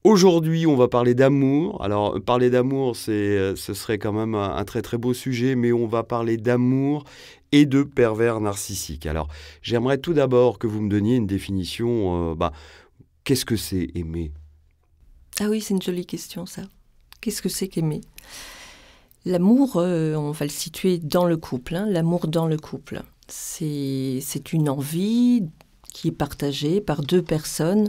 Aujourd'hui, on va parler d'amour. Alors, parler d'amour, ce serait quand même un très très beau sujet, mais on va parler d'amour et de pervers narcissiques. Alors, j'aimerais tout d'abord que vous me donniez une définition. Qu'est-ce que c'est aimer? Ah oui, c'est une jolie question, ça. Qu'est-ce que c'est qu'aimer? L'amour, on va le situer dans le couple, hein, l'amour dans le couple. C'est une envie qui est partagée par deux personnes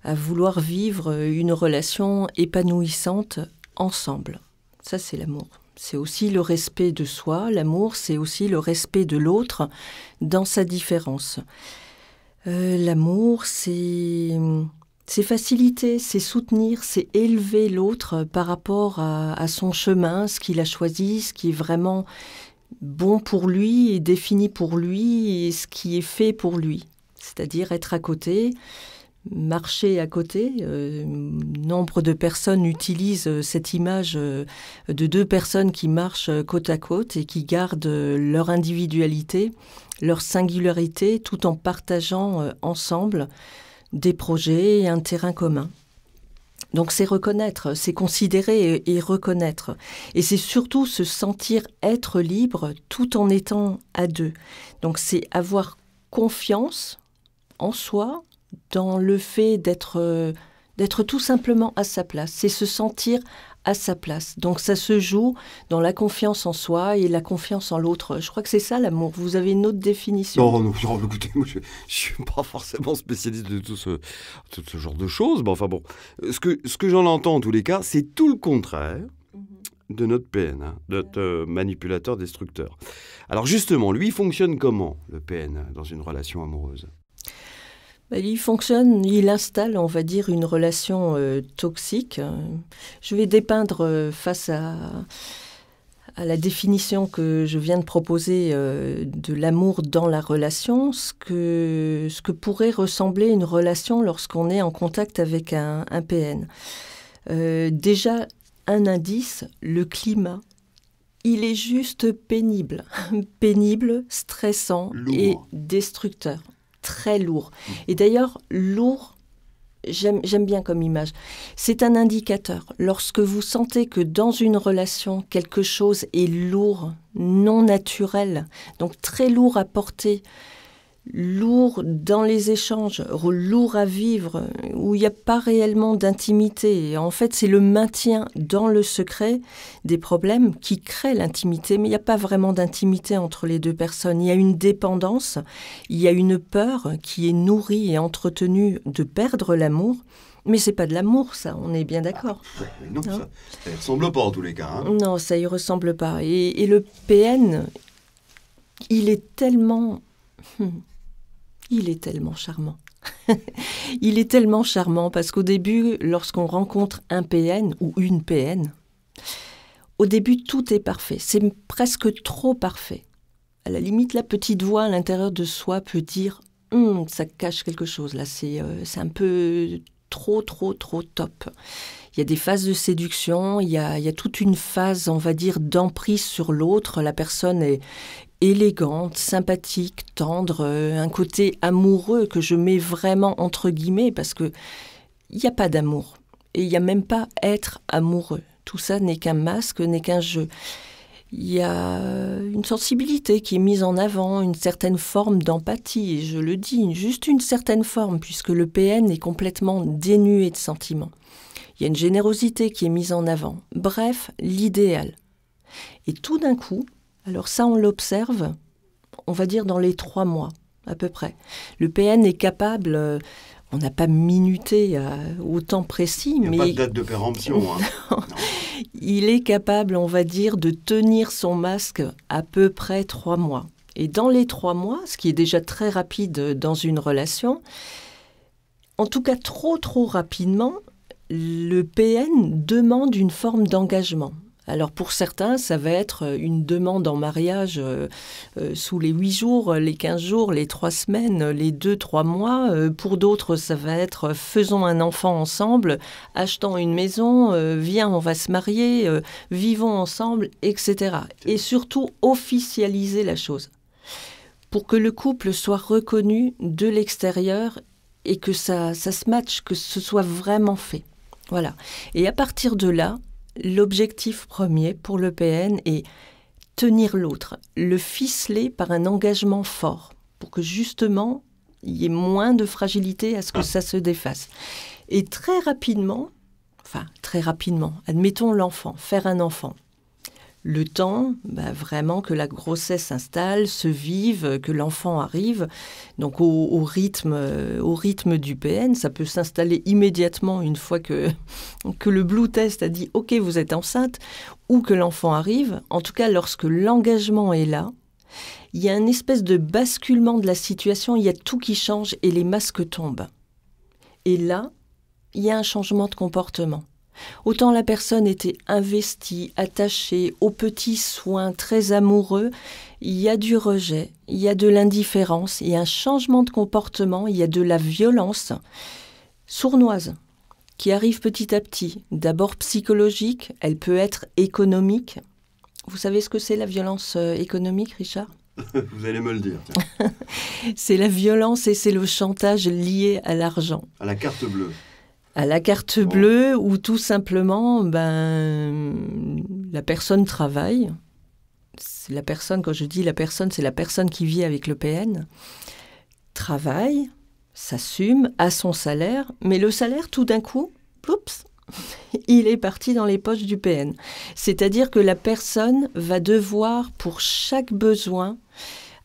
à vouloir vivre une relation épanouissante ensemble. Ça, c'est l'amour. C'est aussi le respect de soi. L'amour, c'est aussi le respect de l'autre dans sa différence. L'amour, c'est faciliter, c'est soutenir, c'est élever l'autre par rapport à son chemin, ce qu'il a choisi, ce qui est vraiment bon pour lui et défini pour lui et ce qui est fait pour lui. C'est-à-dire être à côté, marcher à côté. Nombre de personnes utilisent cette image de deux personnes qui marchent côte à côte et qui gardent leur individualité, leur singularité, tout en partageant ensemble des projets et un terrain commun. Donc c'est reconnaître, c'est considérer et reconnaître. Et c'est surtout se sentir être libre tout en étant à deux. Donc c'est avoir confiance en soi, dans le fait d'être tout simplement à sa place. C'est se sentir à sa place. Donc ça se joue dans la confiance en soi et la confiance en l'autre. Je crois que c'est ça l'amour. Vous avez une autre définition? Non, écoutez, moi je suis pas forcément spécialiste de tout ce genre de choses. Mais enfin bon, ce que j'en entends en tous les cas, c'est tout le contraire de notre PN, hein, notre manipulateur destructeur. Alors justement, lui, il fonctionne comment, le PN, dans une relation amoureuse? Il fonctionne, il installe, on va dire, une relation toxique. Je vais dépeindre face à la définition que je viens de proposer de l'amour dans la relation, ce que pourrait ressembler une relation lorsqu'on est en contact avec un PN. Déjà, un indice, le climat. Il est juste pénible, pénible, stressant Lourd. Et destructeur. Très lourd. Et d'ailleurs, lourd, j'aime bien comme image. C'est un indicateur. Lorsque vous sentez que dans une relation, quelque chose est lourd, non naturel, donc très lourd à porter, lourd dans les échanges, lourd à vivre, où il n'y a pas réellement d'intimité. En fait, c'est le maintien dans le secret des problèmes qui crée l'intimité, mais il n'y a pas vraiment d'intimité entre les deux personnes. Il y a une dépendance, il y a une peur qui est nourrie et entretenue de perdre l'amour, mais c'est pas de l'amour, ça, on est bien d'accord. Non, ça ne ressemble pas en tous les cas. Hein. Non, ça y ressemble pas. Et le PN, il est tellement... Il est tellement charmant. Il est tellement charmant parce qu'au début, lorsqu'on rencontre un PN ou une PN, au début, tout est parfait. C'est presque trop parfait. À la limite, la petite voix à l'intérieur de soi peut dire « ça cache quelque chose, là, c'est un peu trop top ». Il y a des phases de séduction, il y a toute une phase, on va dire, d'emprise sur l'autre. La personne est élégante, sympathique, tendre, un côté amoureux que je mets vraiment entre guillemets parce que il n'y a pas d'amour et il n'y a même pas être amoureux. Tout ça n'est qu'un masque, n'est qu'un jeu. Il y a une sensibilité qui est mise en avant, une certaine forme d'empathie, et je le dis, juste une certaine forme, puisque le PN est complètement dénué de sentiments. Il y a une générosité qui est mise en avant. Bref, l'idéal. Et tout d'un coup, alors ça on l'observe, on va dire dans les 3 mois à peu près. Le PN est capable, on n'a pas minuté au temps précis, mais... Il n'y a pas de date de péremption. Hein. Il est capable, on va dire, de tenir son masque à peu près 3 mois. Et dans les 3 mois, ce qui est déjà très rapide dans une relation, en tout cas trop rapidement, le PN demande une forme d'engagement. Alors pour certains, ça va être une demande en mariage sous les 8 jours, les 15 jours, les 3 semaines, les 2-3 mois. Pour d'autres, ça va être faisons un enfant ensemble, achetons une maison, viens, on va se marier, vivons ensemble, etc. Et surtout, officialiser la chose pour que le couple soit reconnu de l'extérieur et que ça se matche, que ce soit vraiment fait. Voilà. Et à partir de là, l'objectif premier pour le PN est tenir l'autre, le ficeler par un engagement fort, pour que justement, il y ait moins de fragilité à ce que ça se défasse. Et très rapidement, admettons l'enfant, faire un enfant. Le temps, vraiment que la grossesse s'installe, se vive, que l'enfant arrive. Donc au rythme du PN, ça peut s'installer immédiatement une fois que le Blue Test a dit « Ok, vous êtes enceinte » ou que l'enfant arrive. En tout cas, lorsque l'engagement est là, il y a une espèce de basculement de la situation, il y a tout qui change et les masques tombent. Et là, il y a un changement de comportement. Autant la personne était investie, attachée, aux petits soins, très amoureux, il y a du rejet, il y a de l'indifférence, il y a un changement de comportement, il y a de la violence sournoise qui arrive petit à petit. D'abord psychologique, elle peut être économique. Vous savez ce que c'est la violence économique, Richard ? Vous allez me le dire. C'est la violence et c'est le chantage lié à l'argent. À la carte bleue. À la carte bleue, où tout simplement, la personne travaille. C'est la personne, quand je dis la personne, c'est la personne qui vit avec le PN. Travaille, s'assume, a son salaire, mais le salaire, tout d'un coup, oups, il est parti dans les poches du PN. C'est-à-dire que la personne va devoir, pour chaque besoin,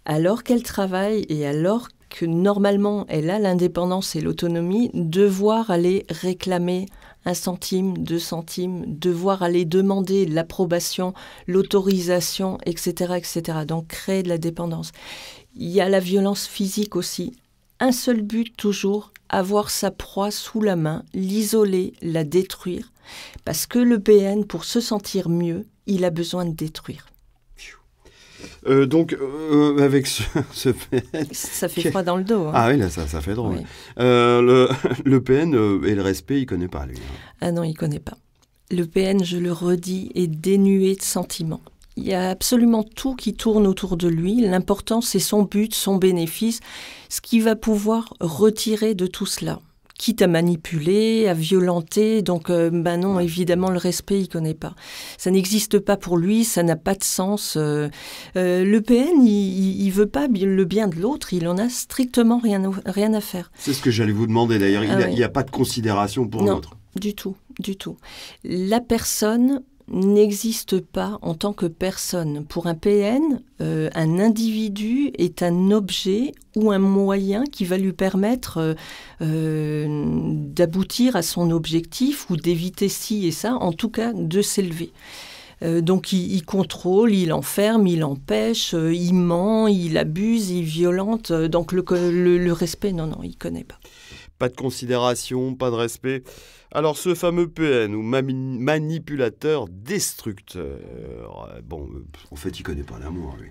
alors qu'elle travaille et alors que normalement elle a l'indépendance et l'autonomie, devoir aller réclamer 1 centime, 2 centimes, devoir aller demander l'approbation, l'autorisation, etc., etc. Donc créer de la dépendance. Il y a la violence physique aussi. Un seul but toujours, avoir sa proie sous la main, l'isoler, la détruire. Parce que le PN, pour se sentir mieux, il a besoin de détruire. Avec ce PN... Ça fait froid dans le dos. Hein. Ah oui, là, ça fait drôle. Oui. Le PN et le respect, il ne connaît pas, lui. Ah non, il ne connaît pas. Le PN, je le redis, est dénué de sentiments. Il y a absolument tout qui tourne autour de lui. L'important, c'est son but, son bénéfice, ce qu'il va pouvoir retirer de tout cela. Quitte à manipuler, à violenter. Donc, non, évidemment, le respect, il ne connaît pas. Ça n'existe pas pour lui, ça n'a pas de sens. Le PN, il ne veut pas le bien de l'autre, il en a strictement rien à faire. C'est ce que j'allais vous demander, d'ailleurs. Il n'y a pas de considération pour l'autre. Non, du tout. La personne n'existe pas en tant que personne. Pour un PN, un individu est un objet ou un moyen qui va lui permettre d'aboutir à son objectif ou d'éviter ci et ça, en tout cas de s'élever. Donc il contrôle, il enferme, il empêche, il ment, il abuse, il violente. Donc le respect, non, il ne connaît pas. Pas de considération, pas de respect. Alors, ce fameux PN, ou manipulateur destructeur, en fait, il connaît pas l'amour, lui.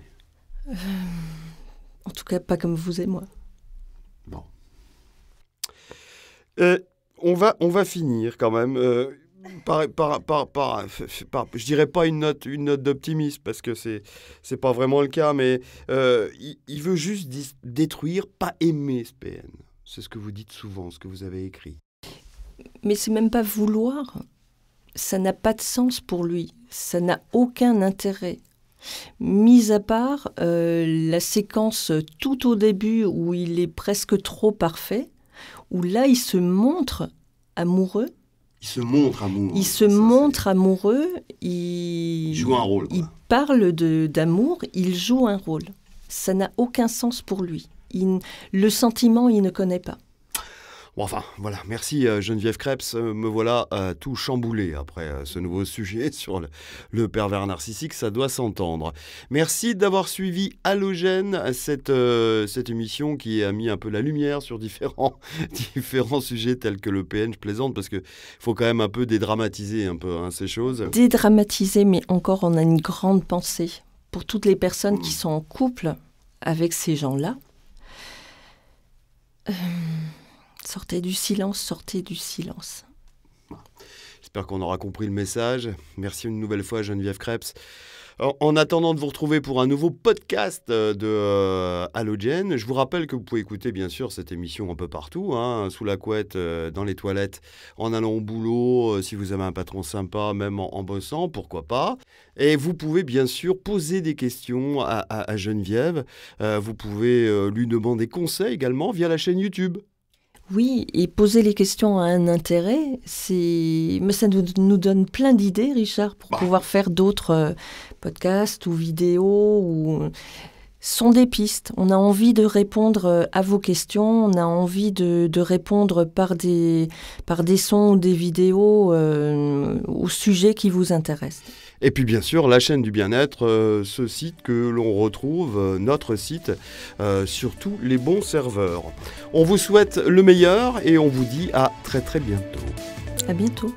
En tout cas, pas comme vous et moi. Bon. On va finir, quand même, je dirais pas une note d'optimisme, parce que c'est pas vraiment le cas, mais il veut juste détruire, pas aimer ce PN. C'est ce que vous dites souvent, ce que vous avez écrit. Mais c'est même pas vouloir. Ça n'a pas de sens pour lui. Ça n'a aucun intérêt. Mis à part la séquence tout au début où il est presque trop parfait, où là, il se montre amoureux. Il se montre amoureux. Il se montre amoureux. Il joue un rôle. Il parle d'amour, il joue un rôle. Ça n'a aucun sens pour lui. Le sentiment, il ne connaît pas. Bon, enfin, voilà. Merci Geneviève Krebs. Me voilà tout chamboulé après ce nouveau sujet sur le pervers narcissique. Ça doit s'entendre. Merci d'avoir suivi Allogène, cette émission qui a mis un peu la lumière sur différents sujets tels que le PN. Je plaisante parce qu'il faut quand même un peu dédramatiser un peu ces choses. Dédramatiser, mais encore, on a une grande pensée pour toutes les personnes qui sont en couple avec ces gens-là. Sortez du silence. J'espère qu'on aura compris le message. Merci une nouvelle fois Geneviève Krebs. En attendant de vous retrouver pour un nouveau podcast de Halogène, je vous rappelle que vous pouvez écouter bien sûr cette émission un peu partout, hein, sous la couette, dans les toilettes, en allant au boulot, si vous avez un patron sympa, même en bossant, pourquoi pas. Et vous pouvez bien sûr poser des questions à Geneviève. Vous pouvez lui demander conseil également via la chaîne YouTube. Oui, et poser les questions a un intérêt, mais ça nous donne plein d'idées, Richard, pour pouvoir faire d'autres podcasts ou vidéos. Ce sont des pistes. On a envie de répondre à vos questions, on a envie de répondre par des sons ou des vidéos aux sujets qui vous intéressent. Et puis bien sûr, la chaîne du bien-être, ce site que l'on retrouve, notre site, sur tous les bons serveurs. On vous souhaite le meilleur et on vous dit à très très bientôt. À bientôt.